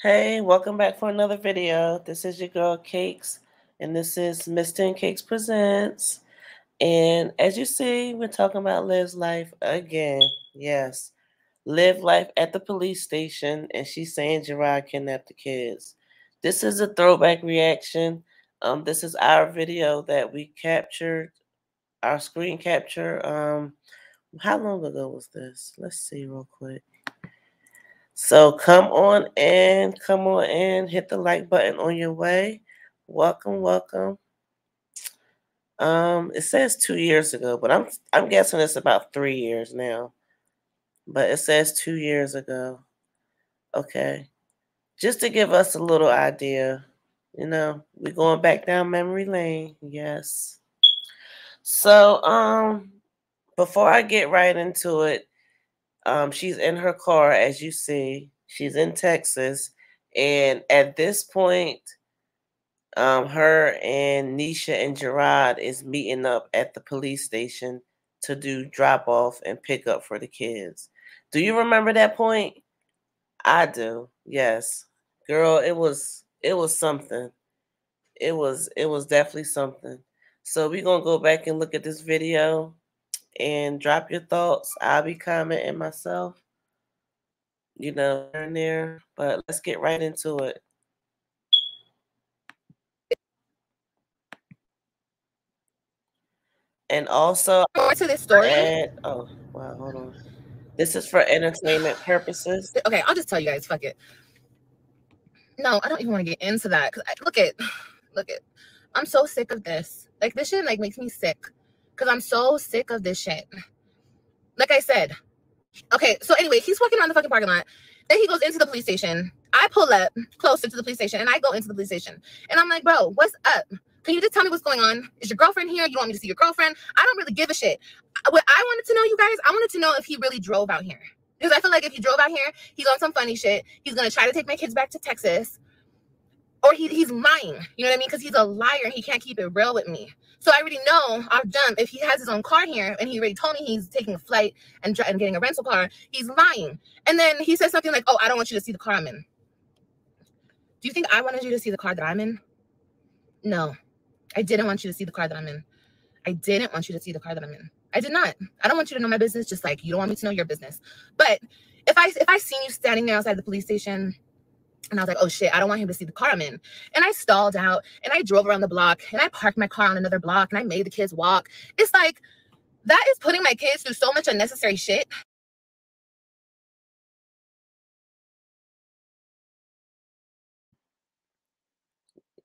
Hey, welcome back for another video. This is your girl Cakes, and this is Mista&CAKZ Presents. And as you see, we're talking about Liv's life again. Yes, Liv life at the police station, and she's saying Jerrod kidnapped the kids. This is a throwback reaction. This is our video that we captured, our screen capture. How long ago was this? Let's see real quick. So come on in, hit the like button on your way. Welcome, welcome. It says 2 years ago, but I'm guessing it's about 3 years now. But it says 2 years ago. Okay. Just to give us a little idea, we're going back down memory lane. Yes. So before I get right into it, she's in her car, as you see. She's in Texas. And at this point, her and Nisha and Jerrod is meeting up at the police station to do drop off and pick up for the kids. Do you remember that point? I do. Yes. Girl, it was something. It was definitely something. So we're going to go back and look at this video and drop your thoughts. I'll be commenting myself, in there. But let's get right into it. And also, more to this story. Oh, wow, hold on. This is for entertainment purposes. Okay, I'll just tell you guys, fuck it. No, I don't even want to get into that. Cause look it. I'm so sick of this. Like, this shit, like, makes me sick. Because I'm so sick of this shit. Like I said. Okay, so anyway, he's walking around the fucking parking lot. Then he goes into the police station. I pull up closer to the police station, and I go into the police station. And I'm like, bro, what's up? Can you just tell me what's going on? Is your girlfriend here? You don't want me to see your girlfriend? I don't really give a shit. What I wanted to know, you guys, I wanted to know if he really drove out here. Because I feel like if he drove out here, he's on some funny shit. He's going to try to take my kids back to Texas. Or he's lying. You know what I mean? Because he's a liar and he can't keep it real with me. So I already know off jump, if he has his own car here and he already told me he's taking a flight and getting a rental car, he's lying. And then he says something like, oh, I don't want you to see the car I'm in. Do you think I wanted you to see the car that I'm in? No. I didn't want you to see the car that I'm in. I didn't want you to see the car that I'm in. I did not. I don't want you to know my business, just like you don't want me to know your business. But if I seen you standing there outside the police station and I was like, oh shit, I don't want him to see the car I'm in. And I stalled out and I drove around the block and I parked my car on another block and I made the kids walk. It's like, that is putting my kids through so much unnecessary shit.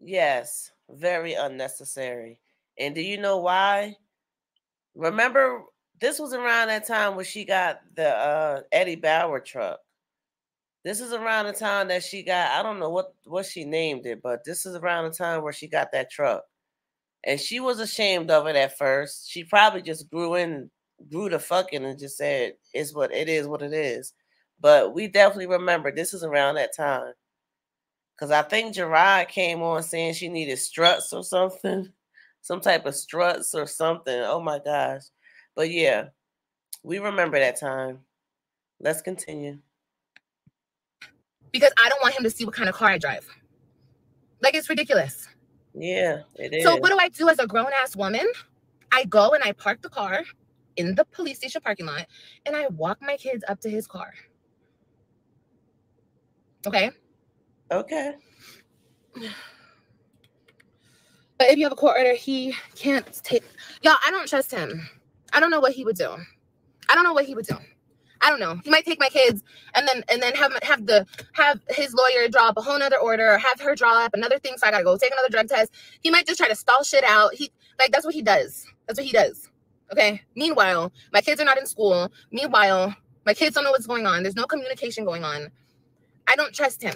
Yes, very unnecessary. And do you know why? Remember, this was around that time where she got the Eddie Bauer truck. This is around the time that she got, I don't know what she named it, but this is around the time where she got that truck. And she was ashamed of it at first. She probably just grew the fucking and just said, it's what it is. But we definitely remember this is around that time. Because I think Jerrod came on saying she needed struts or something. Some type of struts or something. Oh, my gosh. But, yeah, we remember that time. Let's continue. Because I don't want him to see what kind of car I drive. Like, it's ridiculous. Yeah, it is. So what do I do as a grown-ass woman? I go and I park the car in the police station parking lot, and I walk my kids up to his car. Okay? Okay. But if you have a court order, he can't take... Y'all, I don't trust him. I don't know what he would do. I don't know. He might take my kids and then have his lawyer draw up a whole nother order, or have her draw up another thing, so I gotta go take another drug test. He might just try to stall shit out. That's what he does. Okay. Meanwhile, my kids are not in school. Meanwhile, my kids don't know what's going on. There's no communication going on. I don't trust him.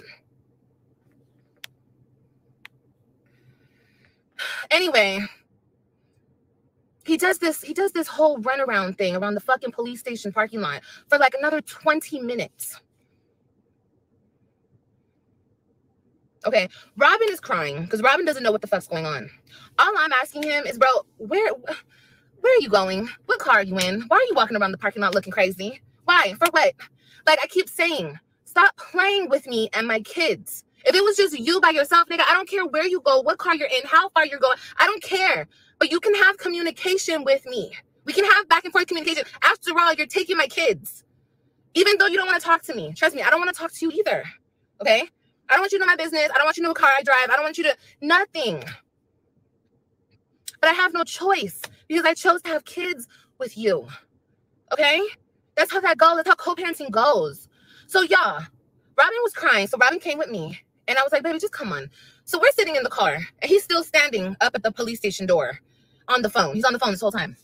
Anyway, he does this whole runaround thing around the fucking police station parking lot for like another 20 minutes. Okay, Robin is crying because Robin doesn't know what the fuck's going on. All I'm asking him is, bro, where are you going? What car are you in? Why are you walking around the parking lot looking crazy? Why? For what? Like I keep saying, stop playing with me and my kids. If it was just you by yourself, nigga, I don't care where you go, what car you're in, how far you're going. I don't care. But you can have communication with me. We can have back and forth communication. After all, you're taking my kids. Even though you don't want to talk to me. Trust me, I don't want to talk to you either. Okay? I don't want you to know my business. I don't want you to know what car I drive. I don't want you to... Nothing. But I have no choice because I chose to have kids with you. Okay? That's how that goes. That's how co-parenting goes. So, yeah, Robin was crying. So Robin came with me. And I was like, baby, just come on. So we're sitting in the car. And he's still standing up at the police station door on the phone. He's on the phone this whole time.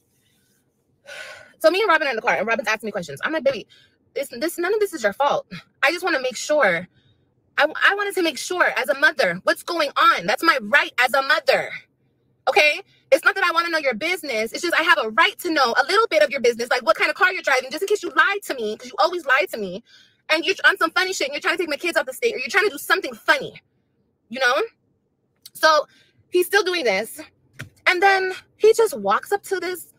So me and Robin are in the car. And Robin's asking me questions. I'm like, baby, none of this is your fault. I just want to make sure. I wanted to make sure as a mother what's going on. That's my right as a mother. Okay? It's not that I want to know your business. It's just I have a right to know a little bit of your business, like what kind of car you're driving, just in case you lied to me, because you always lie to me. And you're on some funny shit, and you're trying to take my kids out the state, or you're trying to do something funny, you know? So he's still doing this. And then he just walks up to this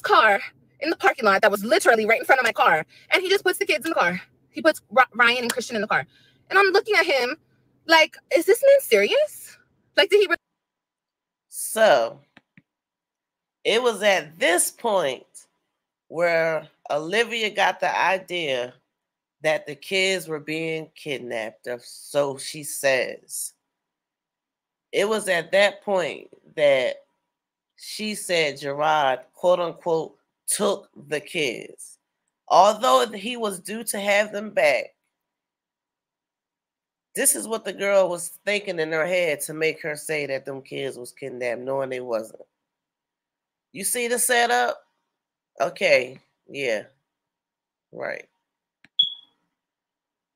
car in the parking lot that was literally right in front of my car. And he just puts the kids in the car. He puts Ryan and Christian in the car. And I'm looking at him like, is this man serious? Like, did he... So, it was at this point where Olivia got the idea that the kids were being kidnapped, or so she says. It was at that point that she said Jerrod, quote unquote, took the kids. Although he was due to have them back, this is what the girl was thinking in her head to make her say that them kids was kidnapped, knowing they wasn't. You see the setup? Okay, yeah, right.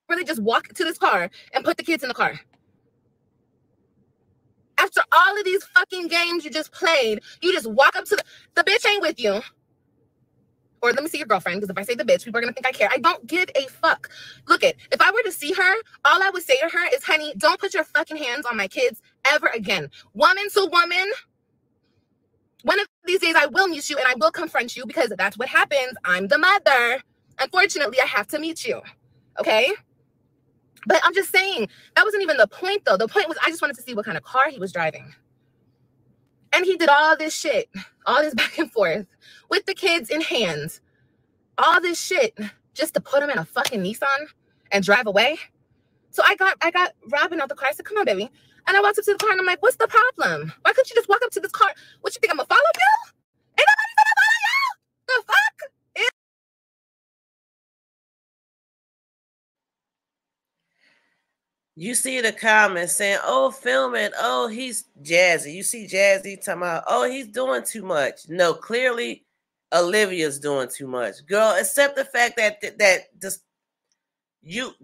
Really just walk to this car and put the kids in the car. After all of these fucking games you just played, you just walk up to the bitch ain't with you. Or let me see your girlfriend, because if I say the bitch, people are going to think I care. I don't give a fuck. Look it, if I were to see her, all I would say to her is, honey, don't put your fucking hands on my kids ever again. Woman to woman, one of these days I will meet you and I will confront you, because that's what happens. I'm the mother. Unfortunately, I have to meet you. Okay? But I'm just saying, that wasn't even the point, though. The point was I just wanted to see what kind of car he was driving. And he did all this shit, all this back and forth with the kids in hands, all this shit just to put him in a fucking Nissan and drive away. So I got Robin out the car. I said, come on, baby. And I walked up to the car and I'm like, what's the problem? Why couldn't you just walk up to this car? What, you think I'm gonna follow you? Ain't nobody gonna follow you. The fuck? You see the comments saying, oh, film it. Oh, he's Jazzy. You see Jazzy talking about, oh, he's doing too much. No, clearly Olivia's doing too much. Girl, accept the fact that you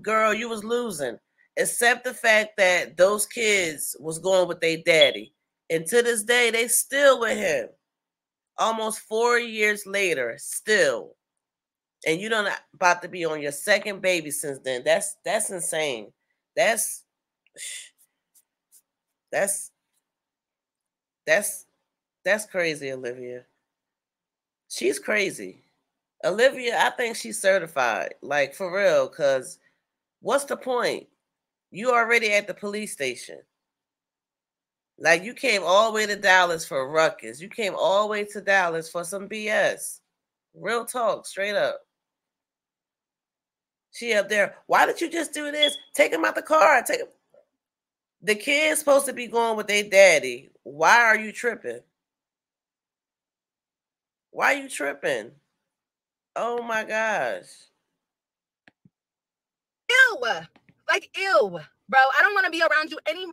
was losing. Accept the fact that those kids was going with their daddy. And to this day, they still with him. Almost 4 years later, still. And you don't about to be on your second baby since then. That's insane. That's crazy, Olivia. She's crazy. Olivia, I think she's certified. Like, for real, because what's the point? You already at the police station. Like, you came all the way to Dallas for a ruckus. You came all the way to Dallas for some BS. Real talk, straight up. She up there, why did you just do this? Take him out the car. Take him. The kid's supposed to be going with their daddy. Why are you tripping? Why are you tripping? Oh my gosh. Ew. Like, ew. Bro, I don't want to be around you any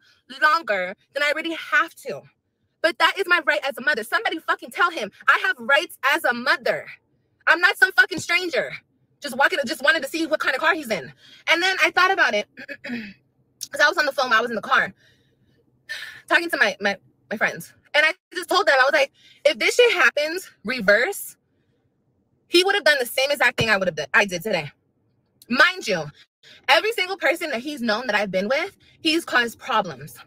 longer than I already have to. But that is my right as a mother. Somebody fucking tell him I have rights as a mother. I'm not some fucking stranger. Just wanted to see what kind of car he's in. And then I thought about it. Because I was on the phone while I was in the car. Talking to my friends. And I just told them, I was like, if this shit happens, reverse, he would have done the same exact thing I did today. Mind you, every single person that he's known that I've been with, he's caused problems.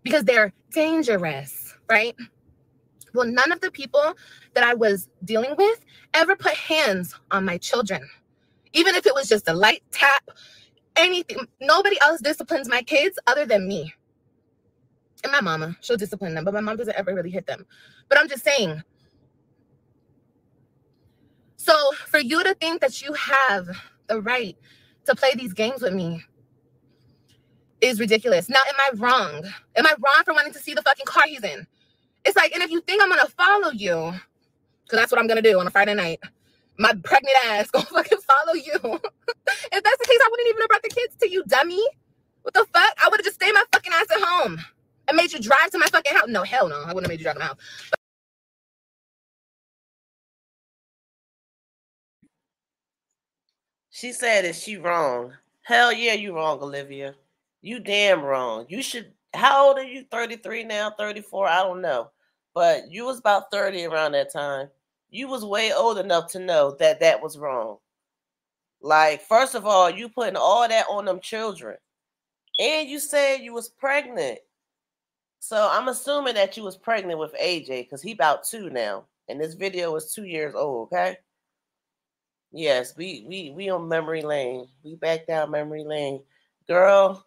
Because they're dangerous, right? Well, none of the people that I was dealing with ever put hands on my children. Even if it was just a light tap, anything. Nobody else disciplines my kids other than me. And my mama, she'll discipline them, but my mom doesn't ever really hit them. But I'm just saying. So for you to think that you have the right to play these games with me is ridiculous. Now, am I wrong? Am I wrong for wanting to see the fucking car he's in? It's like, and if you think I'm going to follow you, because that's what I'm going to do on a Friday night, my pregnant ass going to fucking follow you. If that's the case, I wouldn't even have brought the kids to you, dummy. What the fuck? I would have just stayed my fucking ass at home and made you drive to my fucking house. No, hell no. I wouldn't have made you drive to my house. She said, is she wrong? Hell yeah, you wrong, Olivia. You damn wrong. You should, how old are you? 33 now, 34? I don't know. But you was about 30 around that time. You was way old enough to know that that was wrong. Like, first of all, you putting all that on them children. And you said you was pregnant. So I'm assuming that you was pregnant with AJ because he about 2 now. And this video was 2 years old, okay? Yes, we on memory lane. We back down memory lane. Girl,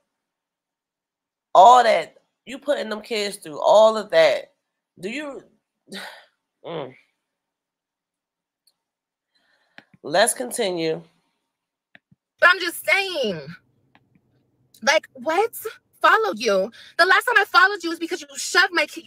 all that, you putting them kids through all of that. Do you... Let's continue. But I'm just saying, like, what? Followed you. The last time I followed you was because you shoved my kid.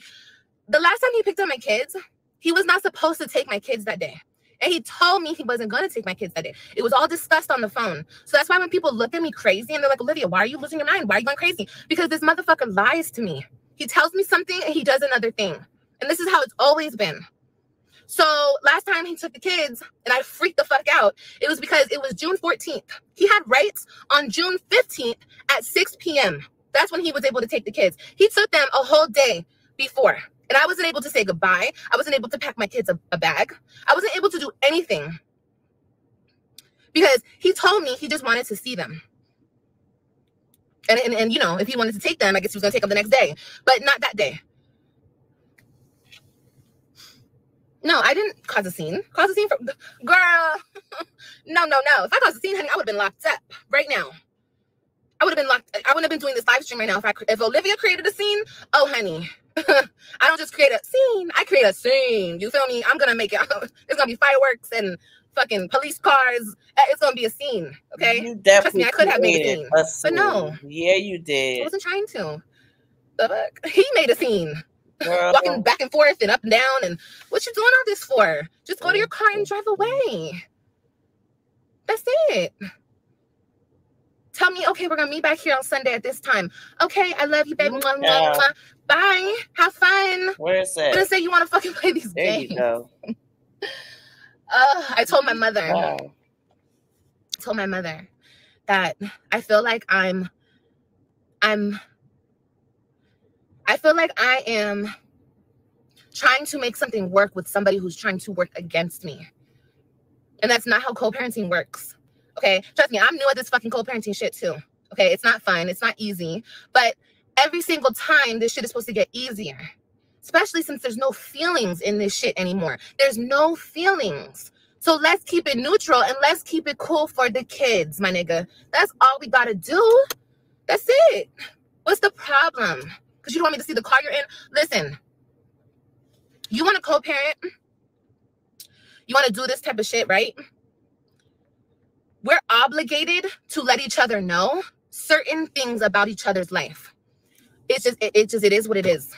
The last time he picked up my kids, he was not supposed to take my kids that day. And he told me he wasn't going to take my kids that day. It was all discussed on the phone. So that's why when people look at me crazy and they're like, Olivia, why are you losing your mind? Why are you going crazy? Because this motherfucker lies to me. He tells me something and he does another thing. And this is how it's always been. So last time he took the kids and I freaked the fuck out, it was because it was June 14th. He had rights on June 15th at 6 p.m. That's when he was able to take the kids. He took them a whole day before. And I wasn't able to say goodbye. I wasn't able to pack my kids a bag. I wasn't able to do anything. Because he told me he just wanted to see them. And you know, if he wanted to take them, I guess he was going to take them the next day. But not that day. No, I didn't cause a scene. Cause a scene for... Girl. No. If I caused a scene, honey, I would have been locked up right now. I would have been locked... I wouldn't have been doing this live stream right now if Olivia created a scene. Oh, honey. I don't just create a scene. I create a scene. You feel me? I'm going to make it. There's going to be fireworks and fucking police cars. It's going to be a scene. Okay? You definitely Trust me, I could have made a scene. But no. Yeah, you did. I wasn't trying to. The fuck? He made a scene. Girl. Walking back and forth and up and down. And what you doing all this for? Just go to your car and drive away. That's it. Tell me, okay, we're going to meet back here on Sunday at this time. Okay, I love you, baby. Yeah. Bye. Have fun. Where is that? I'm going to say you want to fucking play these games. There you go. I told my mother. Wow. I told my mother that I feel like I feel like I am trying to make something work with somebody who's trying to work against me. And that's not how co-parenting works. Okay? Trust me, I'm new at this fucking co-parenting shit too. Okay? It's not fun. It's not easy. But every single time, this shit is supposed to get easier. Especially since there's no feelings in this shit anymore. There's no feelings. So let's keep it neutral and let's keep it cool for the kids, my nigga. That's all we gotta do. That's it. What's the problem? Because you don't want me to see the car you're in? Listen, you want to co-parent? You want to do this type of shit, right? We're obligated to let each other know certain things about each other's life. It is what it is.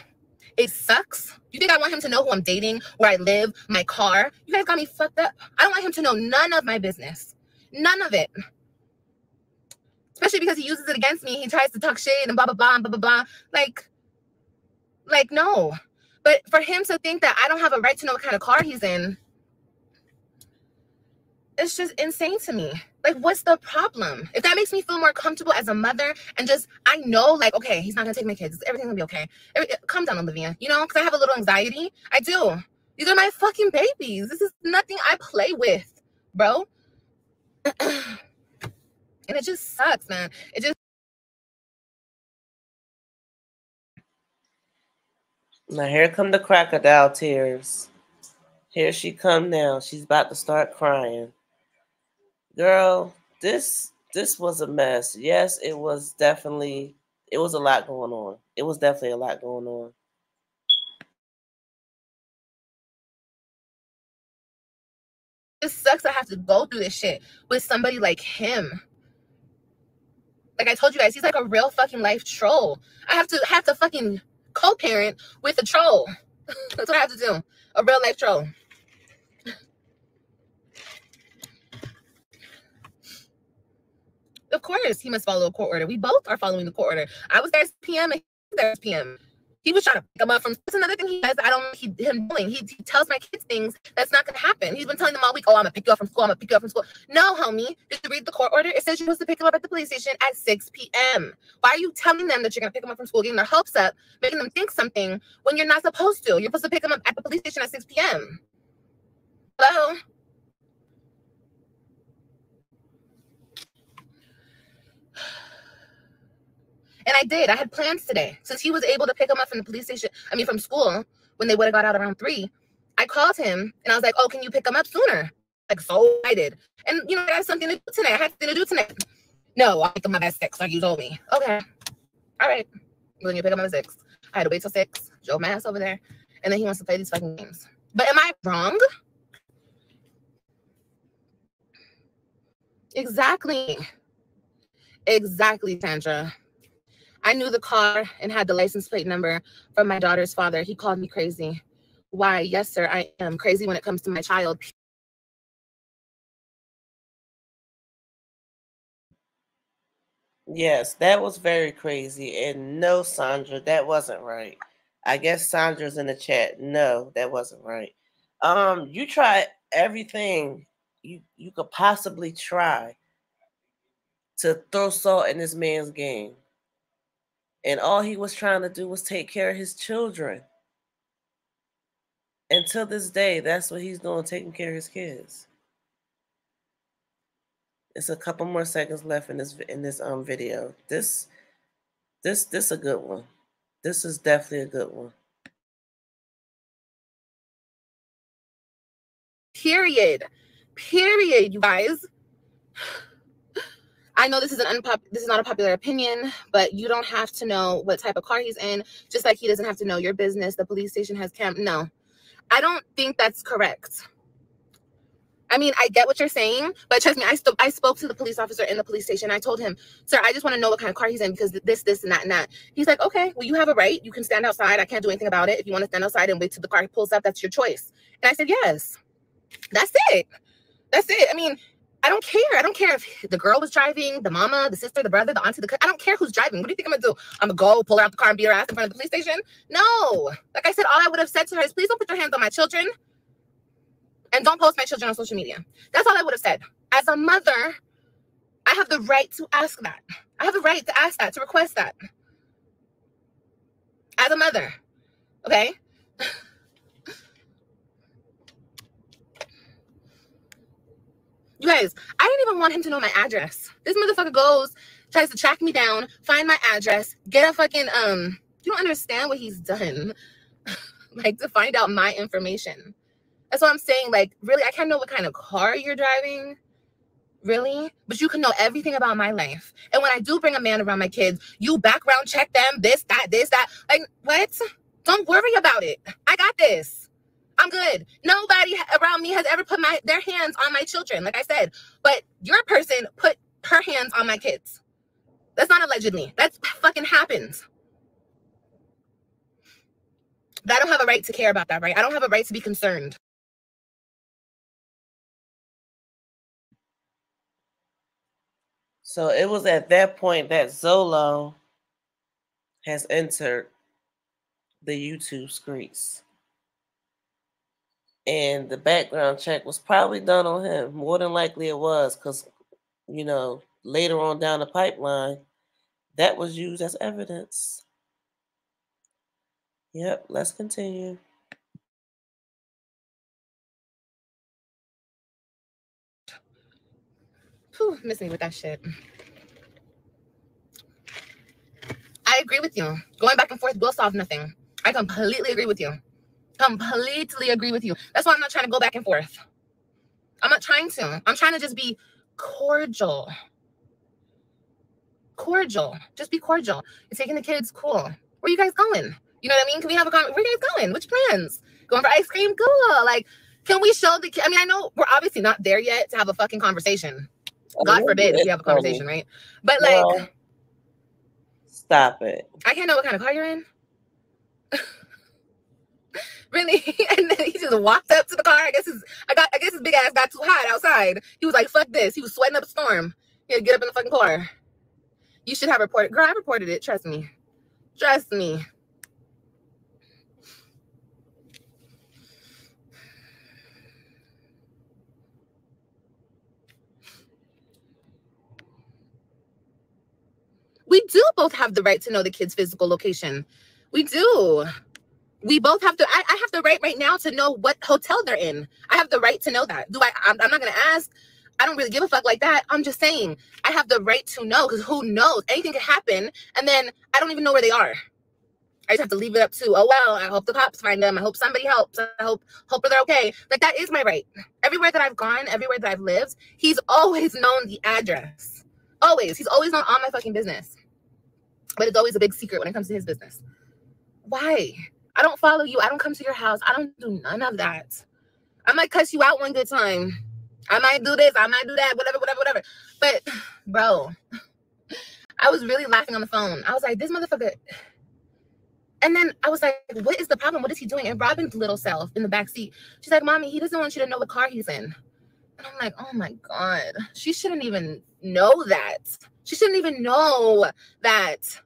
It sucks. You think I want him to know who I'm dating, where I live, my car? You guys got me fucked up. I don't want him to know none of my business. None of it. Especially because he uses it against me. He tries to talk shit and blah, blah, blah, blah, blah, blah. Like, no. But for him to think that I don't have a right to know what kind of car he's in, it's just insane to me. Like, what's the problem? If that makes me feel more comfortable as a mother and just, I know, like, okay, he's not going to take my kids. Everything's going to be okay. Calm down, Olivia. You know, because I have a little anxiety. I do. These are my fucking babies. This is nothing I play with, bro. And it just sucks, man. It just... Now here come the crocodile tears. Here she come now. She's about to start crying. Girl, this was a mess. Yes, it was definitely, it was a lot going on. It was definitely a lot going on. It sucks I have to go through this shit with somebody like him. Like I told you guys, he's like a real fucking life troll. I have to fucking co-parent with a troll. That's what I have to do. A real life troll. Of course, he must follow a court order. We both are following the court order. I was there at PM and he was there at PM. He was trying to pick him up from. That's another thing he does. I don't know him doing. He tells my kids things that's not going to happen. He's been telling them all week, oh, I'm going to pick you up from school. I'm going to pick you up from school. No, homie. Did you read the court order? It says you're supposed to pick him up at the police station at 6 p.m. Why are you telling them that you're going to pick him up from school, getting their hopes up, making them think something when you're not supposed to? You're supposed to pick him up at the police station at 6 p.m. Hello? And I did. I had plans today. Since he was able to pick him up from the police station, from school, when they would have got out around 3, I called him and I was like, oh, can you pick him up sooner? Like, so I did. And, I had something to do tonight. I had something to do tonight. No, I'll pick him up at 6, like you told me. Okay. All right. When you pick him up at 6. I had to wait till 6. Joe Mass over there. And then he wants to play these fucking games. But am I wrong? Exactly. Exactly, Sandra. I knew the car and had the license plate number from my daughter's father. He called me crazy. Why? Yes, sir, I am crazy when it comes to my child. Yes, that was very crazy. And no, Sandra, that wasn't right. I guess Sandra's in the chat. No, that wasn't right. You tried everything you could possibly try to throw salt in this man's game. And all he was trying to do was take care of his children. And till this day, that's what he's doing, taking care of his kids. It's a couple more seconds left in this video. This a good one. This is definitely a good one. Period, you guys. I know this is not a popular opinion, but you don't have to know what type of car he's in, just like he doesn't have to know your business. The police station has no. I don't think that's correct. I get what you're saying, but trust me, I spoke to the police officer in the police station. I told him, sir, I just want to know what kind of car he's in because this, and that, and that. He's like, okay, well, you have a right. You can stand outside. I can't do anything about it. If you want to stand outside and wait till the car pulls up, that's your choice. And I said, yes, that's it. That's it. I don't care. I don't care if the girl was driving, the mama, the sister, the brother, the auntie, I don't care who's driving. What do you think I'm going to do? I'm going to go pull her out the car and beat her ass in front of the police station? No. Like I said, all I would have said to her is, please don't put your hands on my children. And don't post my children on social media. That's all I would have said. As a mother, I have the right to ask that. I have the right to ask that, to request that. As a mother. Okay? You guys, I didn't even want him to know my address. This motherfucker tries to track me down, find my address, get a fucking, you don't understand what he's done. Like, to find out my information. That's what I'm saying. Like, really, I can't know what kind of car you're driving. Really? But you can know everything about my life. And when I do bring a man around my kids, you background check them, this, that. Like, what? Don't worry about it. I got this. I'm good. Nobody around me has ever put their hands on my children, like I said. But your person put her hands on my kids. That's not allegedly. That's fucking happens. But I don't have a right to care about that, right? I don't have a right to be concerned. So it was at that point that Zolo has entered the YouTube streets. And the background check was probably done on him. More than likely it was, because, later on down the pipeline, that was used as evidence. Yep, let's continue. Whew, miss me with that shit. I agree with you. Going back and forth will solve nothing. I completely agree with you. Completely agree with you. That's why I'm not trying to go back and forth. I'm not trying to. I'm trying to just be cordial. Cordial. Just be cordial. You're taking the kids, cool. Where are you guys going? You know what I mean? Can we have a conversation? Where are you guys going? Which plans? Going for ice cream? Cool. Like, can we show the kids? I mean, I know we're obviously not there yet to have a fucking conversation. God forbid if we have a conversation, right? But like, well, stop it. I can't know what kind of car you're in. Really? And then he just walked up to the car. I guess his big ass got too hot outside. He was like, fuck this. He was sweating up a storm. He had to get up in the fucking car. You should have reported. Girl, I reported it. Trust me. Trust me. We do both have the right to know the kid's physical location. We do. We both have to. I have the right now to know what hotel they're in. I have the right to know that. I'm not going to ask. I don't really give a fuck like that. I'm just saying I have the right to know, because who knows? Anything could happen, and then I don't even know where they are. I just have to leave it up to, oh, well, I hope the cops find them. I hope somebody helps. I hope they're okay. Like, that is my right. Everywhere that I've gone, everywhere that I've lived, he's always known the address. Always. He's always known all my fucking business. But it's always a big secret when it comes to his business. Why? I don't follow you. I don't come to your house. I don't do none of that. I might cuss you out one good time. I might do this. I might do that. Whatever. But, bro, I was really laughing on the phone. I was like, this motherfucker. And then I was like, what is the problem? What is he doing? And Robin's little self in the back seat, she's like, Mommy, he doesn't want you to know what car he's in. And I'm like, oh, my God. She shouldn't even know that. She shouldn't even know that.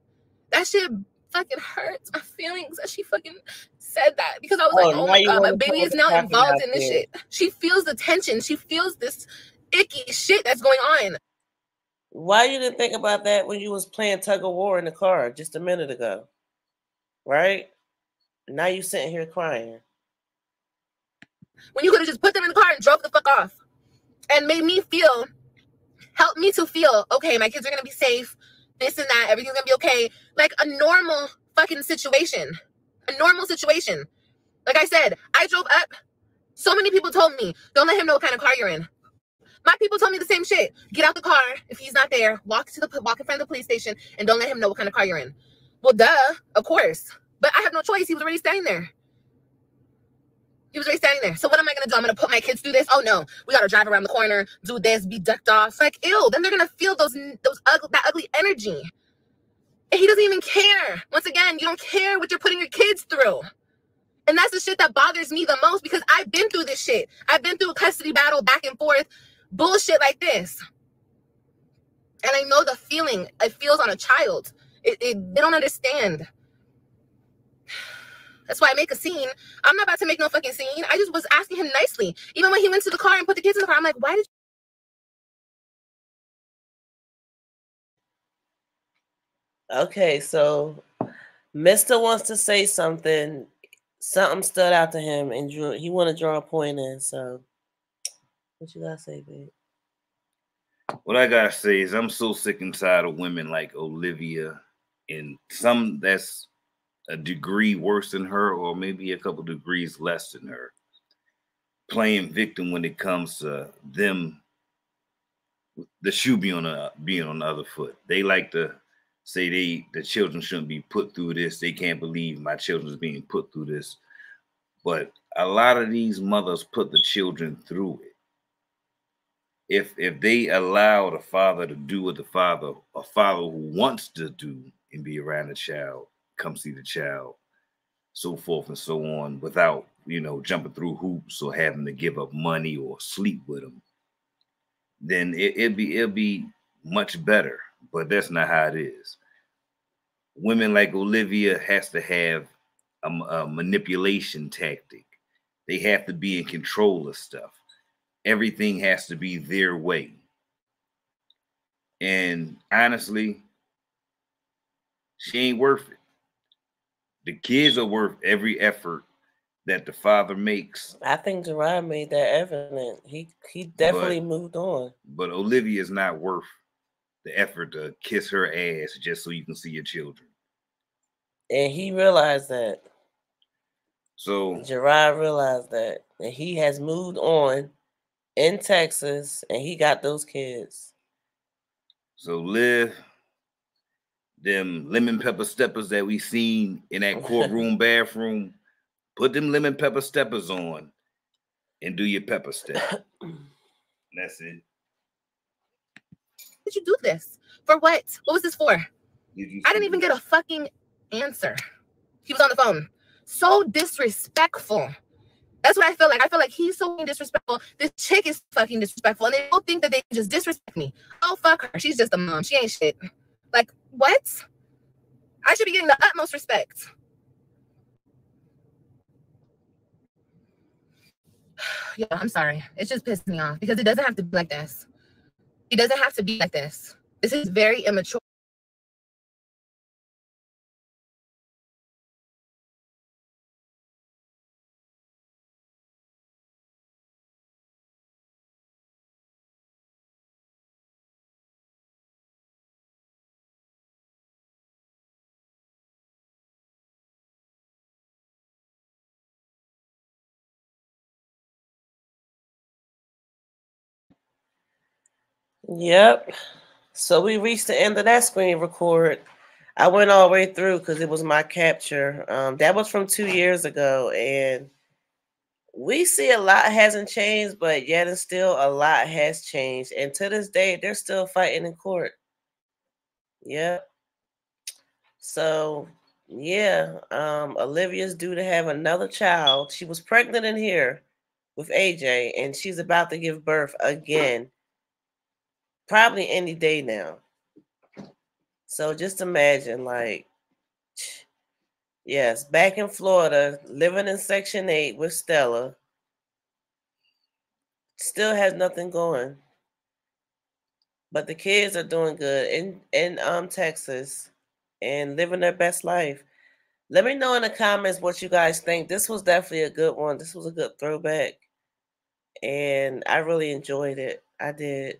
That shit fucking hurts my feelings that she fucking said that, because I was like, oh my God, my baby is now involved in this shit. She feels the tension. She feels this icky shit that's going on. Why you didn't think about that when you was playing tug of war in the car just a minute ago? Right? Now you sitting here crying. When you could have just put them in the car and drove the fuck off and made me feel, help me to feel, okay, my kids are going to be safe, this and that, everything's going to be okay. Like a normal fucking situation. A normal situation. Like I said, I drove up. So many people told me, don't let him know what kind of car you're in. My people told me the same shit. Get out the car. If he's not there, walk in front of the police station and don't let him know what kind of car you're in. Well, duh, of course. But I have no choice. He was already standing there. So what am I going to do? I'm going to put my kids through this? Oh, no. We got to drive around the corner, do this, be ducked off. Like, ew. Then they're going to feel that ugly energy. And he doesn't even care. Once again, you don't care what you're putting your kids through. And that's the shit that bothers me the most, because I've been through this shit. I've been through a custody battle back and forth, bullshit like this. And I know the feeling it feels on a child. They don't understand. That's why I make a scene. I'm not about to make no fucking scene. I just was asking him nicely. Even when he went to the car and put the kids in the car, I'm like, why did you? Okay, so Mr. wants to say something. Something stood out to him, and he want to draw a point in. So, what you gotta say, babe? What I gotta say is I'm so sick and tired of women like Olivia, and some that's a degree worse than her, or maybe a couple degrees less than her, playing victim when it comes to them. The shoe being on the other foot. They like to say the children shouldn't be put through this. They can't believe my children's being put through this. But a lot of these mothers put the children through it. If they allow the father to do what a father who wants to do and be around the child, come see the child, so forth and so on, without, jumping through hoops or having to give up money or sleep with them, then it'll be much better. But that's not how it is. Women like Olivia has to have a manipulation tactic. They have to be in control of stuff. Everything has to be their way. And honestly, she ain't worth it. The kids are worth every effort that the father makes. I think Jerrod made that evident. He definitely moved on. But Olivia is not worth the effort to kiss her ass just so you can see your children. And he realized that. So Jerrod realized that. And he has moved on. in Texas, and he got those kids. So Liv, them lemon pepper steppers that we seen in that courtroom bathroom, put them lemon pepper steppers on and do your pepper step. That's it. Did you do this? For what? What was this for? I didn't even get a fucking answer. He was on the phone. So disrespectful. That's what I feel like. I feel like he's so disrespectful. This chick is fucking disrespectful. And they don't think that they can just disrespect me. Oh, fuck her. She's just a mom. She ain't shit. Like, what? I should be getting the utmost respect. Yeah, I'm sorry. It's just pissing me off because it doesn't have to be like this. It doesn't have to be like this. This is very immature. Yep. So we reached the end of that screen record. I went all the way through because it was my capture. That was from 2 years ago, and we see a lot hasn't changed, but yet and still a lot has changed. And to this day, they're still fighting in court. Yep. So yeah, Olivia's due to have another child. She was pregnant in here with AJ, and she's about to give birth again. Probably any day now. So just imagine, like, yes, back in Florida, living in Section 8 with Stella. Still has nothing going. But the kids are doing good in Texas and living their best life. Let me know in the comments what you guys think. This was definitely a good one. This was a good throwback. And I really enjoyed it. I did.